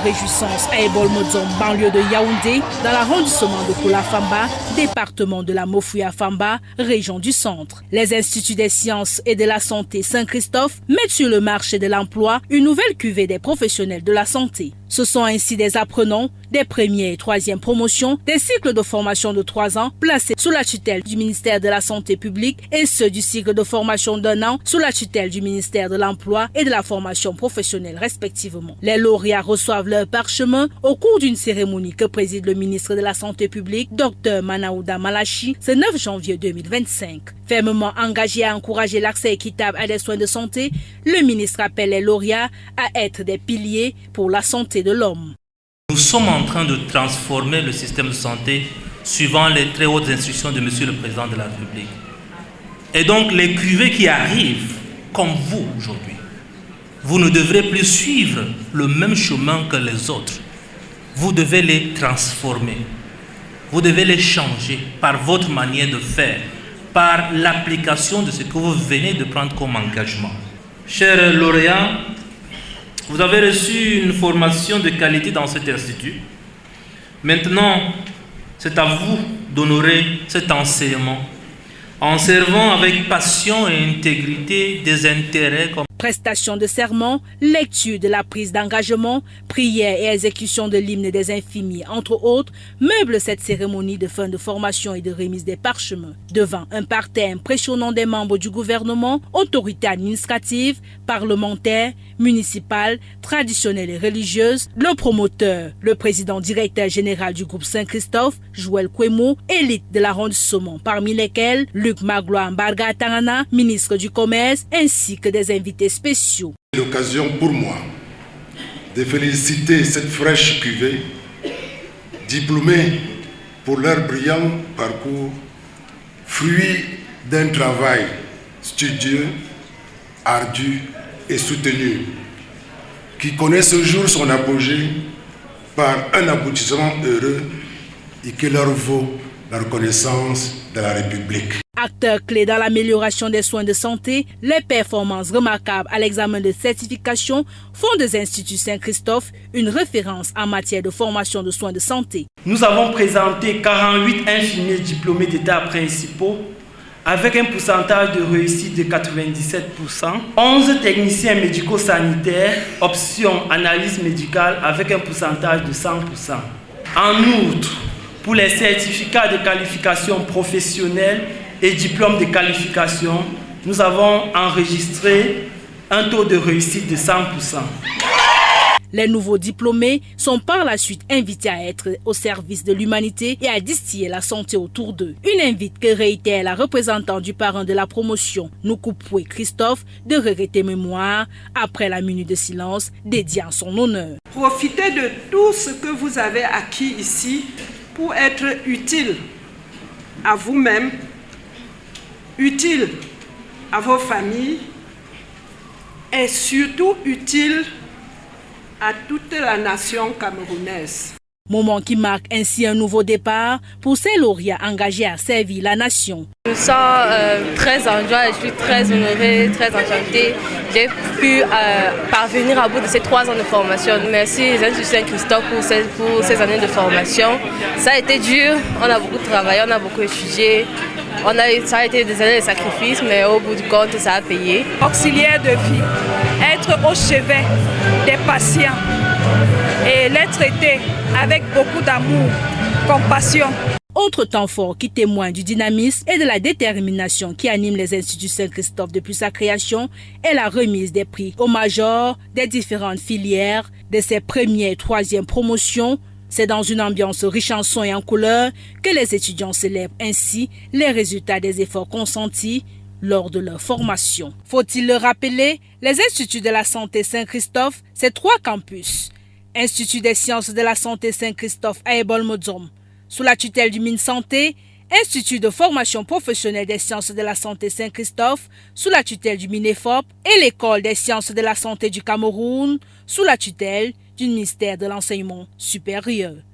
réjouissance à Ebol-Modzom, banlieue de Yaoundé, dans l'arrondissement de Koula-Famba, département de la Mofouya-Famba, région du centre. Les instituts des sciences et de la santé Saint-Christophe mettent sur le marché de l'emploi une nouvelle cuvée des professionnels de la santé. Ce sont ainsi des apprenants, des premières et troisièmes promotions, des cycles de formation de 3 ans placés sous la tutelle du ministère de la Santé publique et ceux du cycle de formation d'1 an sous la tutelle du ministère de l'Emploi et de la formation professionnelle respectivement. Les lauréats reçoivent leur parchemin au cours d'une cérémonie que préside le ministre de la Santé publique, Dr Manaouda Malachi, ce 9 janvier 2025. Fermement engagé à encourager l'accès équitable à des soins de santé, le ministre appelle les lauréats à être des piliers pour la santé de l'homme. Nous sommes en train de transformer le système de santé suivant les très hautes instructions de Monsieur le Président de la République. Et donc les cuvées qui arrivent, comme vous aujourd'hui, vous ne devrez plus suivre le même chemin que les autres. Vous devez les transformer. Vous devez les changer par votre manière de faire, par l'application de ce que vous venez de prendre comme engagement. Chers lauréats, vous avez reçu une formation de qualité dans cet institut. Maintenant, c'est à vous d'honorer cet enseignement en servant avec passion et intégrité des intérêts comme prestation de serment, lecture de la prise d'engagement, prière et exécution de l'hymne des infirmiers, entre autres, meublent cette cérémonie de fin de formation et de remise des parchemins. Devant un parterre impressionnant des membres du gouvernement, autorités administratives, parlementaires, municipales, traditionnelles et religieuses, le promoteur, le président directeur général du groupe Saint-Christophe, Joël Kwemo, élite de l'arrondissement, parmi lesquels Luc Magloire Mbarga-Tangana, ministre du Commerce, ainsi que des invités spéciaux. C'est l'occasion pour moi de féliciter cette fraîche cuvée, diplômée pour leur brillant parcours, fruit d'un travail studieux, ardu et soutenu, qui connaît ce jour son apogée par un aboutissement heureux et qui leur vaut la reconnaissance de la République. Acteurs clés dans l'amélioration des soins de santé, les performances remarquables à l'examen de certification font des instituts Saint-Christophe une référence en matière de formation de soins de santé. Nous avons présenté 48 infirmiers diplômés d'état principaux avec un pourcentage de réussite de 97%, 11 techniciens médico-sanitaires, option analyse médicale avec un pourcentage de 100%. En outre, pour les certificats de qualification professionnelle et diplômes de qualification, nous avons enregistré un taux de réussite de 100%. Les nouveaux diplômés sont par la suite invités à être au service de l'humanité et à distiller la santé autour d'eux. Une invite que réitère la représentante du parrain de la promotion, Noukoupoué Christophe, de regretter mémoire après la minute de silence dédiée en son honneur. Profitez de tout ce que vous avez acquis ici pour être utile à vous-même, utile à vos familles et surtout utile à toute la nation camerounaise. Moment qui marque ainsi un nouveau départ pour ces lauréats engagés à servir la nation. Je me sens très en joie et je suis très honorée, très enchantée. J'ai pu parvenir à bout de ces 3 ans de formation. Merci les instituts Saint-Christophe pour ces années de formation. Ça a été dur, on a beaucoup travaillé, on a beaucoup étudié. Ça a été des années de sacrifices, mais au bout du compte, ça a payé. Auxiliaire de vie, être au chevet des patients et les traiter avec beaucoup d'amour, compassion. Autre temps fort qui témoigne du dynamisme et de la détermination qui anime les instituts Saint-Christophe depuis sa création est la remise des prix aux majors des différentes filières de ses premières et troisièmes promotions. C'est dans une ambiance riche en sons et en couleurs que les étudiants célèbrent ainsi les résultats des efforts consentis lors de leur formation. Faut-il le rappeler, les instituts de la santé Saint-Christophe, c'est 3 campus. Institut des sciences de la santé Saint-Christophe à Ebol-Modzom, sous la tutelle du MinSanté, Institut de formation professionnelle des sciences de la santé Saint-Christophe, sous la tutelle du MINEFOP, et l'École des sciences de la santé du Cameroun, sous la tutelle du ministère de l'enseignement supérieur.